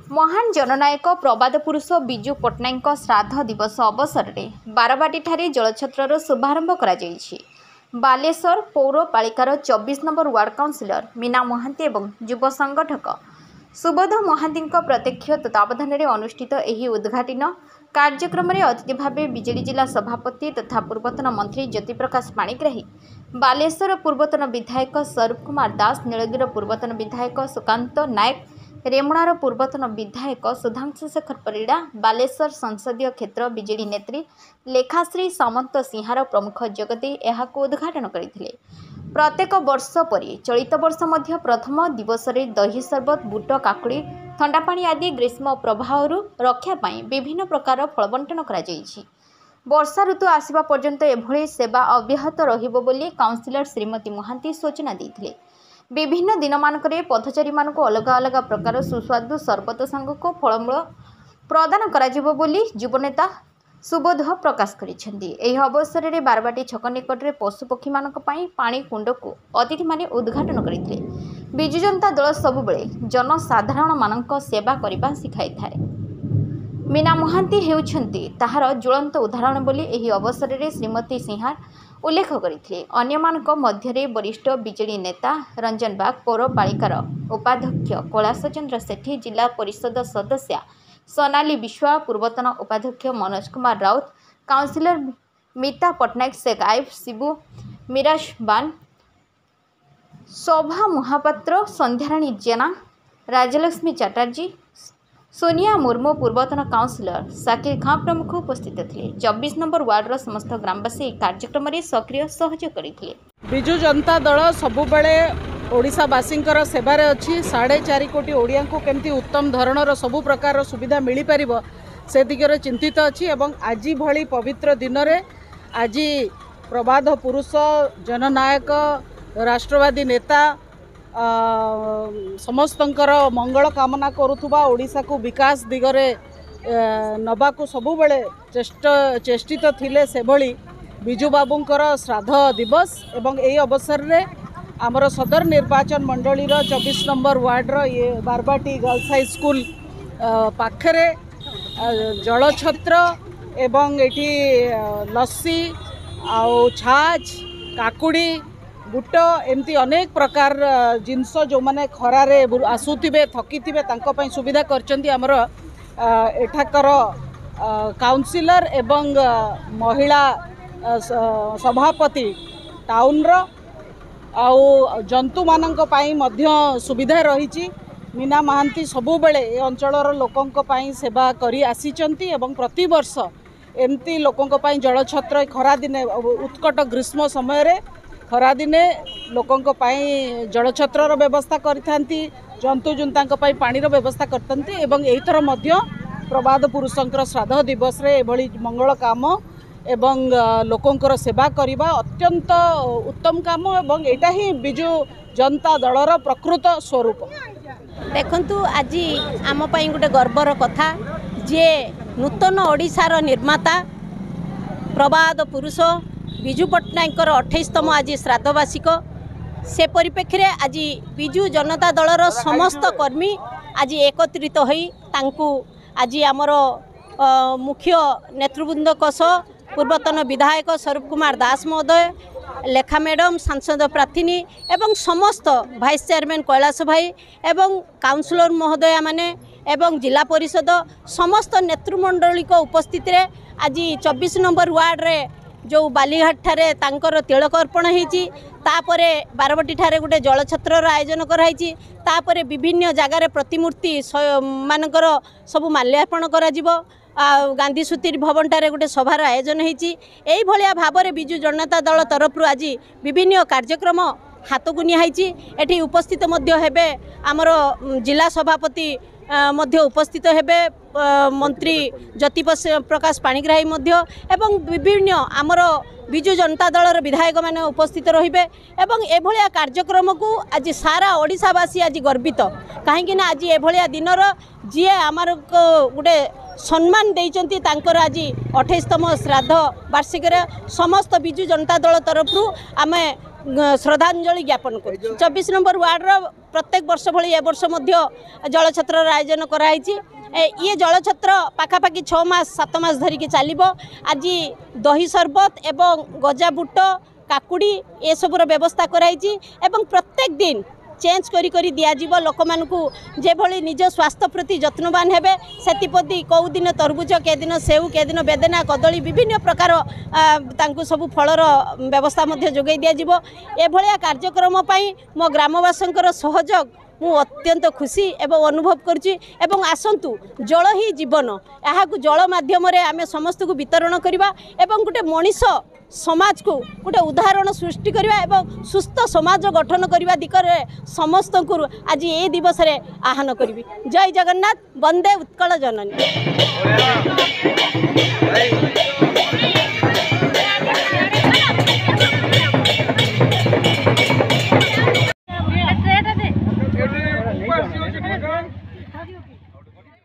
महान जननायक प्रबाद पुरुष बिजु पट्टनायक श्राद्ध दिवस अवसर में बारवाटी जलछत्रर शुभारंभ करा बालेश्वर पौरपालिकार 24 number ward councillor Meena Mahanty और युव संगठक सुबोध महांती प्रत्यक्ष तत्वावधान में अनुष्ठित यह उद्घाटन कार्यक्रम में अतिथि भाव बीजेडी जिला सभापति तथा पूर्वतन मंत्री ज्योति प्रकाश पाणिग्राही, बालेश्वर पूर्वतन विधायक स्वरूप कुमार दास, नीलगिरी पूर्वतन विधायक सुकांत नायक, रेमुणार पूर्वतन विधायक सुधांशु शेखर परिड़ा, बालेश्वर संसदीय क्षेत्र बीजेडी नेत्री लेखाश्री सामंत सिंहार प्रमुख जगदे यहां उद्घाटन करते। प्रत्येक वर्ष परि चलित वर्ष मध्य प्रथम दिवस रे दही सरबत, बूट, काकुड़ी, ठंडा पानी आदि ग्रीष्म प्रभाव रक्षा पाई विभिन्न प्रकार फल बंटन करा जायछि। वर्षा ऋतु आसिबा पर्यंत एभଳି सेवा अव्याहत रहिबो बोली काउंसिलर श्रीमती महांती सूचना देथिले। विभिन्न दिन मानकरे पथचारी मानक अलग अलग प्रकार सुस्वादु सरबत संगको फलमूल प्रदान करा जिवो बोली युवनेता सुबोध प्रकाश करिसेंती। एही अवसर में बारवाटी छक निकट में पशुपक्षी मानक पई पानी कुंड को अतिथि माने उद्घाटन करथिले। बिजु जनता दल सबुबले जनसाधारण मानक सेवा करबा सिखाई थाए। मीना महांती हेउछंती ताहार ज्वलंत उदाहरण बोली एही अवसर में श्रीमती सिंहार उल्लेख करथिले। अन्य मानक मध्यरे वरिष्ठ बीजेडी नेता रंजन बाग, पौरपालिकार उपाध्यक्ष कैलाश चंद्र सेठी, जिला परिषद सदस्य सोनाली विश्वा, पूर्वतन उपाध्यक्ष मनोज कुमार राउत, काउंसिलर मीता पट्टनायक, शेख आइफ शिबू, मिराज बान, शोभा महापात्र, संध्याराणी जेना, राजलक्ष्मी चटर्जी, सोनिया मुर्मू, पूर्वतन काउंसिलर साकिर खां प्रमुख उपस्थित थे। 24 नंबर वार्डर समस्त ग्रामवासी कार्यक्रम में सक्रिय सहयोग करते। बिजु जनता दल सबुबले ओडिशावासी सेवार अच्छी 4.5 कोटी ओडिया को केमती उत्तम धरणर सबु प्रकार सुविधा मिल पार से दिगरे चिंतित अच्छी। आज भली पवित्र दिन में आज प्रबाद पुरुष जननायक राष्ट्रवादी नेता समस्तंकर मंगल कामना करुथुबा ओडिशा को विकास दिगरे नबा को सबुबले चेष्टित थिले से भली बिजु बाबूंकर श्राद्ध दिवस एवं यही अवसर में आमर सदर निर्वाचन मंडली 24 नंबर वार्डर ये बारवाटी गर्ल्स हाई स्कूल पाखरे जलछत्र एवं एठी लस्सी आउ छाछ, काकुड़ी, बूट एमती अनेक प्रकार जिनस जो माने खरारे आसुथिबे थकिथिबे तांको पई सुविधा करचंती आमर एठाकर काउंसिलर एवं महिला सभापति टाउन रो आउ जंतु मानक पई मध्य सुविधा रही। मीना महांती सबुबले ए अंचलर लोकंक पई सेवा करी आसीचंती एवं प्रति वर्ष एमती लोकंक पई जलछत्र खरा दिने उत्कट ग्रीष्म समय रे खरा दिने लोकंक पई जलछत्रर व्यवस्था करिथांती, जंतु जुंतांक पई पानीर व्यवस्था करथांती एवं एही थर मध्य प्रबाद पुरुषंकर श्राद्ध दिवस रे एभली मंगल काम एवं लोकंकर सेवा करिबा अत्यंत उत्तम काम एवं एटा ही बिजु जनता दलर प्रकृत स्वरूप। देखंतु आज आम पई गोटे गर्वर कथा जे नूतन ओडिशार निर्माता प्रबाद पुरुष बिजु पट्टनायकर 28तम आज श्राद्धवार्षिक से परिप्रेक्षी में आज बिजु जनता दलर समस्त कर्मी आज एकत्रित होई तांकु आज आमर मुख्य नेतृवृंद सह पूर्वतन विधायक स्वरूप कुमार दास महोदय, लेखा मैडम, सांसद प्रार्थिनी एवं समस्त भाइस चेयरमैन कैलाश भाई एवं काउंसिलर महोदया माने एवं जिला परिषद समस्त नेतृमंडली उपस्थित रे आज 24 नंबर वार्ड रे जो बालीघाट ठारे तांकर तिलक अर्पण होईची, तापरे बारवाटी ठारे गोटे जलछत्रर आयोजन कराई, तापरे विभिन्न जगार प्रतिमूर्ति मानकर सब माल्यार्पण करा जिवो। गांधी सूतिर भवन ठारे गोटे सभार आयोजन होईची। एई भलिया भाबरे बिजु जनता दल तरफ आज विभिन्न कार्यक्रम हाथ को निहाईची। एठी उपस्थित मध्य हेबे आमर जिला सभापति मध्य उपस्थित हेबे, मंत्री ज्योति प्रकाश पाणिग्राही मध्य एवं विभिन्न आमर बिजु जनता दलर विधायक माने उपस्थित रहिबे एवं एभलिया कार्यक्रम को आज सारा ओडिशावासी आज गर्वित कहीं आज एभलिया दिनर जी आमर गोटे सम्मान देइचंती तांकर आज 28तम श्राद्ध वार्षिक समस्त बिजु जनता दल तरफ आमे श्रद्धांजलि ज्ञापन कर 24 नंबर वार्डर प्रत्येक वर्ष भली ए वर्ष जलछत्र आयोजन कराई ये जलछत्र पाखापाखि 6 मास 7 मास धरिकी चलो। आज दही सरबत एवं गजा बुट काकुड़ी ये सबूर व्यवस्था कराई एवं प्रत्येक दिन चेंज करी दिज्व लोक मानू जे भली निज स्वास्थ्य प्रति जत्नवान हेबे सेतिप्रति कौ दिन तरबुज के दिन सेऊ के दिन बेदना कदली विभिन्न प्रकार तांकु सब फलर व्यवस्था जोगाई दिज्व। एभलिया कार्यक्रम पई मो ग्रामवासींकर सहयोग मु अत्यंत खुशी एवं अनुभव करुच्ची। एवं आसंतु जल ही जीवन यहाँ जल माध्यम आम समस्त को वितरण करवा एवं गोटे मनीष समाज को गोटे उदाहरण सृष्टि करवा एवं सुस्थ समाज गठन करने दिगरे समस्त को आज ये दिवस रे आह्वान करी। जय जगन्नाथ, वंदे उत्कल जननी।